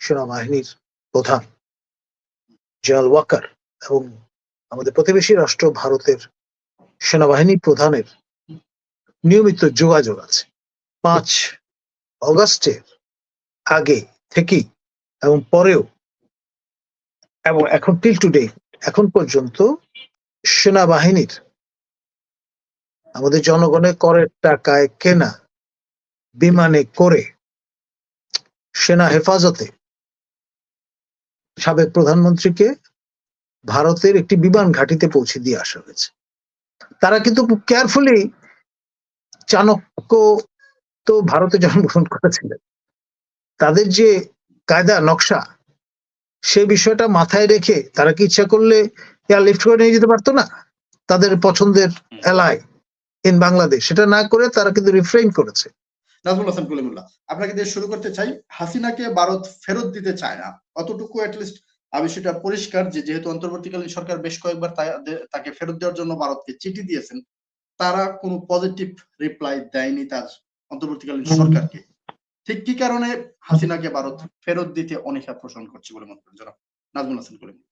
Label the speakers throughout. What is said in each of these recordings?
Speaker 1: সেনাবাহিনীর প্রধান জেনারেল ওয়াকার এবং আমাদের প্রতিবেশী রাষ্ট্র ভারতের সেনাবাহিনী প্রধানের নিয়মিত যোগাযোগ আছে। 5 অগাস্টের আগে থেকেই এবং পরেও এবং এখন টিল টুডে এখন পর্যন্ত সেনাবাহিনীর আমাদের জনগণের করের টাকায় কেনা বিমানে করে সেনা হেফাজতে সাবেক প্রধানমন্ত্রীকে ভারতের একটি বিমান ঘাঁটিতে পৌঁছে দিয়ে আসা হয়েছে। তারা কিন্তু খুব কেয়ারফুলি, চাণক্য তো ভারতে জন্মগ্রহণ করেছিলেন, তাদের যে কায়দা নকশা সে বিষয়টা মাথায় রেখে তারা কি ইচ্ছা করলে এয়ারলিফট করে নিয়ে যেতে পারতো না তাদের পছন্দের এলায় ইন বাংলাদেশ? সেটা না করে তারা কিন্তু রিফ্রেইন করেছে।
Speaker 2: নাজমুল হাসান কলিমুল্লাহ, আপনাকে দিয়ে শুরু করতে চাই। হাসিনাকে ভারত ফেরত দিতে চায় না, অতটুকু অ্যাটলিস্ট বিষয়টা পরিষ্কার যে যেহেতু অন্তর্বর্তীকালীন সরকার বেশ কয়েকবার তাকে ফেরত দেওয়ার জন্য ভারতকে চিঠি দিয়েছেন, তারা কোনো পজিটিভ রিপ্লাই দেয়নি তার অন্তর্বর্তীকালীন সরকারকে। ঠিক কি কারণে হাসিনাকে ভারত ফেরত দিতে অনীহা পোষণ করছে বলে মনে করেন জনাব নাজমুল হাসান কলিমুল্লাহ?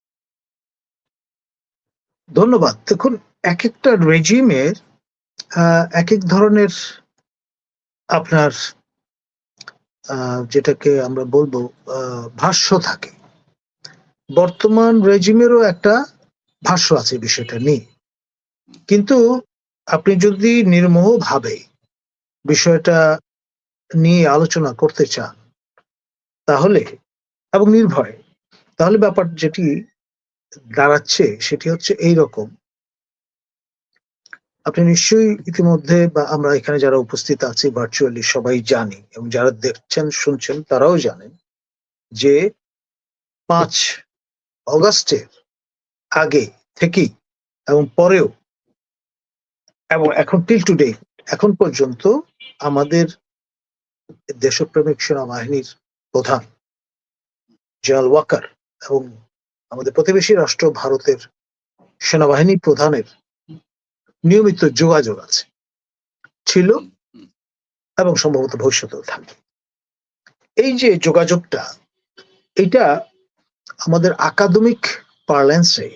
Speaker 1: ধন্যবাদ। দেখুন, এক একটা রেজিমের এক এক ধরনের আপনার যেটাকে আমরা বলবো ভাষ্য থাকে। বর্তমান রেজিমেরও একটা ভাষ্য আছে বিষয়টা নিয়ে, কিন্তু আপনি যদি নির্মোহভাবে বিষয়টা নিয়ে আলোচনা করতে চান তাহলে এবং নির্ভয়ে, তাহলে ব্যাপার যেটি দাঁড়াচ্ছে সেটি হচ্ছে এই রকম। আপনি নিশ্চয়ই ইতিমধ্যে বা আমরা এখানে যারা উপস্থিত আছি ভার্চুয়ালি সবাই জানি, এবং যারা দেখছেন শুনছেন তারাও জানেন যে 5 অগাস্টের আগে থেকেই এবং পরেও এবং এখন টিল টুডে এখন পর্যন্ত আমাদের দেশপ্রেমিক সেনাবাহিনীর প্রধান জেনারেল ওয়াকার এবং আমাদের প্রতিবেশী রাষ্ট্র ভারতের সেনাবাহিনী প্রধানের নিয়মিত যোগাযোগ আছে, ছিল এবং সম্ভবত ভবিষ্যতেও থাকবে। এই যে যোগাযোগটা, এটা আমাদের একাডেমিক পার্লেন্সে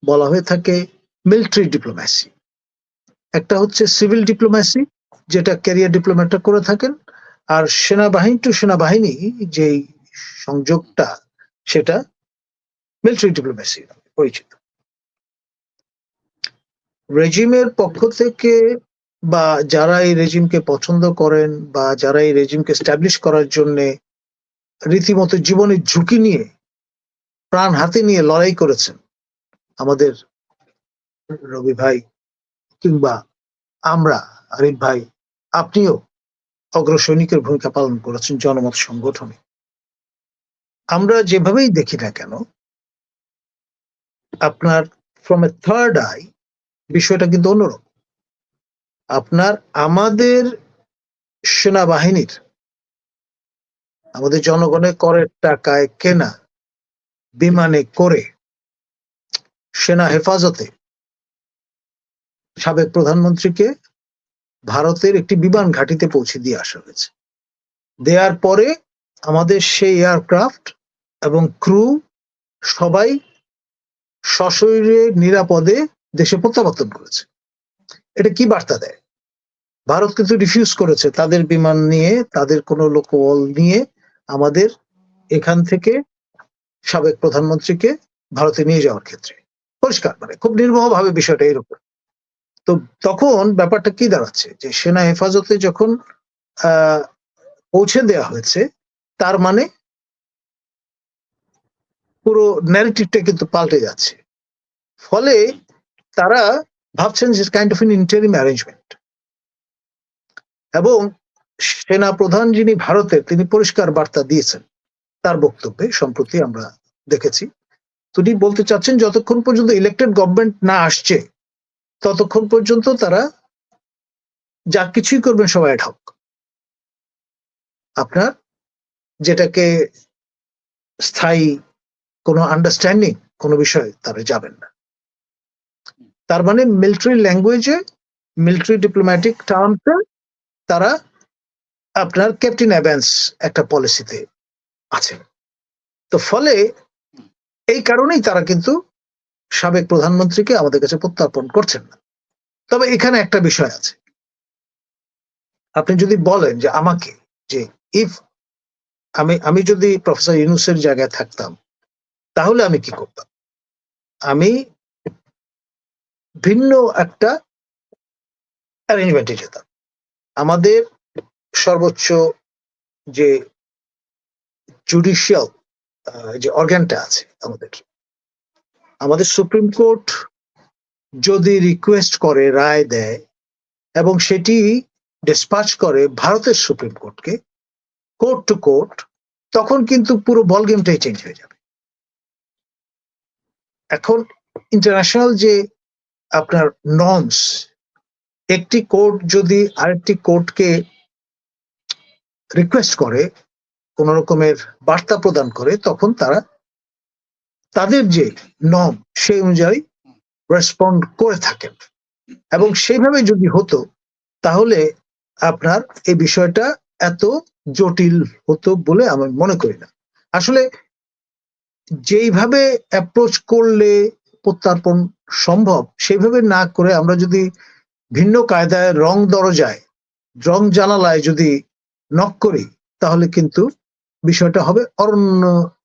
Speaker 1: বলা হয়ে থাকে মিলিটারি ডিপ্লোম্যাসি। একটা হচ্ছে সিভিল ডিপ্লোম্যাসি, যেটা ক্যারিয়ার ডিপ্লোম্যাটরা করে থাকেন, আর সেনাবাহিনী টু সেনাবাহিনী যেই সংযোগটা সেটা মিলিটারি ডিপ্লোম্যাসি পরিচিত। রেজিমের পক্ষ থেকে বা যারা এই রেজিমকে পছন্দ করেন বা যারা এই রেজিমকে এস্টাবলিশ করার জন্য রীতিমতো জীবনের ঝুঁকি নিয়ে প্রাণ হাতে নিয়ে লড়াই করেছেন, আমাদের রবি ভাই কিংবা আমরা, আরিফ ভাই, আপনিও অগ্রসৈনিকের ভূমিকা পালন করেছেন জনমত সংগঠনে। আমরা যেভাবেই দেখি না কেন, আপনার ফ্রম এ থার্ড আই বিষয়টা কিন্তু অন্যরকম। আপনার আমাদের সেনাবাহিনীর আমাদের জনগণের করের টাকায় কেনা বিমানে করে সেনা হেফাজতে সাবেক প্রধানমন্ত্রীকে ভারতের একটি বিমান ঘাঁটিতে পৌঁছে দিয়ে আসা হয়েছে। দেওয়ার পরে আমাদের সেই এয়ারক্রাফট এবং ক্রু সবাই সশরীরে নিরাপদে দেশে প্রত্যাবর্তন করেছে। এটা কি বার্তা দেয়? ভারত কিন্তু রিফিউজ করেছে তাদের বিমান নিয়ে, তাদের কোনো লোকবল নিয়ে আমাদের এখান থেকে সাবেক প্রধানমন্ত্রীকে ভারতে নিয়ে যাওয়ার ক্ষেত্রে। পরিষ্কার, মানে খুব নির্মোহভাবে বিষয়টা এরকম। তো তখন ব্যাপারটা কি দাঁড়াচ্ছে যে সেনা হেফাজতে যখন পৌঁছে দেওয়া হয়েছে, তার মানে পুরো ন্যারেটিভটা কিন্তু পাল্টে যাচ্ছে। ফলে তারা ভাবছেন যে kind of N interim arrangement. এবং সেনা প্রধান যিনি ভারতের, তিনি পরিষ্কার বার্তা দিয়েছেন তার বক্তব্যে, সম্প্রতি আমরা দেখেছি। তিনি বলতে চাচ্ছেন যতক্ষণ পর্যন্ত ইলেক্টেড গভর্নমেন্ট না আসছে ততক্ষণ পর্যন্ত তারা যা কিছুই করবেন সবাই অ্যাডহক। আপনার যেটাকে স্থায়ী কোনো আন্ডারস্ট্যান্ডিং কোনো বিষয় তারা যাবেন না। তার মানে মিলিটারি ল্যাঙ্গুয়েজে, মিলিটারি ডিপ্লোম্যাটিক টার্মসে তারা আপনার ক্যাপ্টেন অ্যাভেন্স একটা পলিসিতে আছে। তো ফলে এই কারণেই তারা কিন্তু সাবেক প্রধানমন্ত্রীকে আমাদের কাছে প্রত্যার্পণ করছেন না। তবে এখানে একটা বিষয় আছে, আপনি যদি বলেন যে আমাকে যে ইফ আমি যদি প্রফেসর ইউনূসের জায়গায় থাকতাম তাহলে আমি কি করতাম, আমি ভিন্ন একটা অ্যারেঞ্জমেন্টে যেতাম। আমাদের সর্বোচ্চ যে জুডিশিয়াল যে অর্গানটা আছে আমাদের সুপ্রিম কোর্ট যদি রিকোয়েস্ট করে, রায় দেয় এবং সেটি ডিসপ্যাচ করে ভারতের সুপ্রিম কোর্টকে, কোর্ট টু কোর্ট, তখন কিন্তু পুরো বল গেমটাই চেঞ্জ হয়ে যাবে। এখন ইন্টারন্যাশনাল যে আপনার নর্মস, একটি কোর্ট যদি আরেকটি কোর্টকে রিকোয়েস্ট করে, কোন রকমের বার্তা প্রদান করে, তখন তারা তাদের যে নর্ম সেই অনুযায়ী রেসপন্ড করে থাকেন। এবং সেইভাবে যদি হতো তাহলে আপনার এই বিষয়টা এত জটিল হতো বলে আমি মনে করি না। আসলে যেইভাবে অ্যাপ্রোচ করলে প্রত্যার্পণ সম্ভব সেইভাবে না করে আমরা যদি ভিন্ন কায়দায় রং দরজায়, রং জানালায় যদি নক করি তাহলে কিন্তু বিষয়টা হবে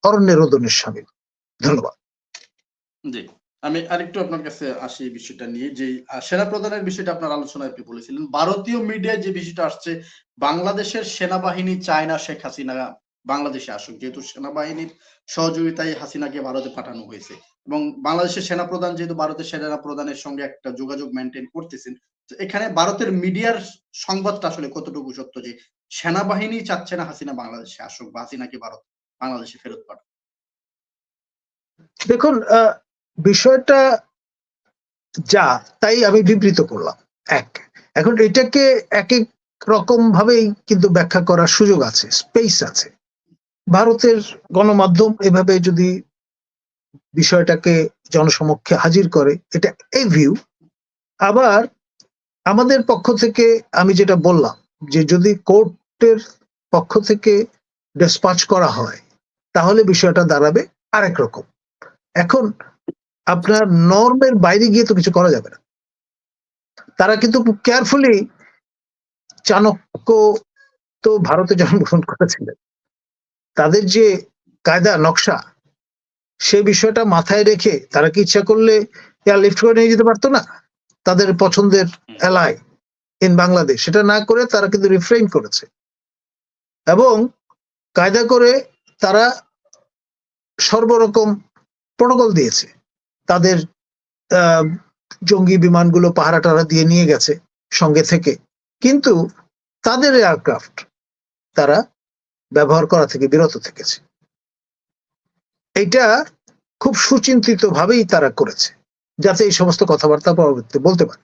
Speaker 1: অরণ্যে রোদনের সামিল। ধন্যবাদ।
Speaker 2: জি, আমি আরেকটু আপনার কাছে আসি এই বিষয়টা নিয়ে, যে সেনা প্রধানের বিষয়টা আপনার আলোচনায় আপনি বলেছিলেন, ভারতীয় মিডিয়ায় যে বিষয়টা আসছে, বাংলাদেশের সেনাবাহিনী চায় না শেখ হাসিনা বাংলাদেশে আসুক, যেহেতু সেনাবাহিনীর সহযোগিতায় হাসিনাকে ভারতে পাঠানো হয়েছে এবং বাংলাদেশের সেনা প্রধান যেহেতু ভারতের সেনা প্রধানের সঙ্গে একটা যোগাযোগ মেনটেন করতেছেন, তো এখানে ভারতের মিডিয়ার সংবাদটা আসলে কতটুকু সত্য যে সেনাবাহিনী চাচ্ছে না হাসিনা বাংলাদেশে আসুক বা হাসিনাকে বাংলাদেশে ফেরত পাঠাক?
Speaker 1: দেখুন, বিষয়টা যা তাই আমি বিবৃত করলাম এক। এখন এটাকে এক এক রকম ভাবেই কিন্তু ব্যাখ্যা করার সুযোগ আছে, স্পেস আছে। ভারতের গণমাধ্যম এভাবে যদি বিষয়টাকে জনসমক্ষে হাজির করে, এটা এই ভিউ। আবার আমাদের পক্ষ থেকে আমি যেটা বললাম যে যদি কোর্টের পক্ষ থেকে ডিসপ্যাচ করা হয় তাহলে বিষয়টা দাঁড়াবে আরেক রকম। এখন আপনার নর্মের বাইরে গিয়ে তো কিছু করা যাবে না। তারা কিন্তু খুব কেয়ারফুলি, চাণক্য তো ভারতে জন্মগ্রহণ করেছিলেন, তাদের যে কায়দা নকশা সে বিষয়টা মাথায় রেখে তারা কি ইচ্ছা করলে এয়ারলিফট করে নিয়ে যেতে পারতো না তাদের পছন্দের এলাই ইন বাংলাদেশ? সেটা না করে তারা কিন্তু রিফ্রেইন করেছে এবং কায়দা করে তারা সর্বরকম প্রোটোকল দিয়েছে। তাদের জঙ্গি বিমানগুলো পাহারা টাহারা দিয়ে নিয়ে গেছে সঙ্গে থেকে, কিন্তু তাদের এয়ারক্রাফট তারা ব্যবহার করা থেকে বিরত থেকেছে। এটা খুব সুচিন্তিত ভাবেই তারা করেছে যাতে এই সমস্ত কথাবার্তা পরবর্তীতে বলতে পারে।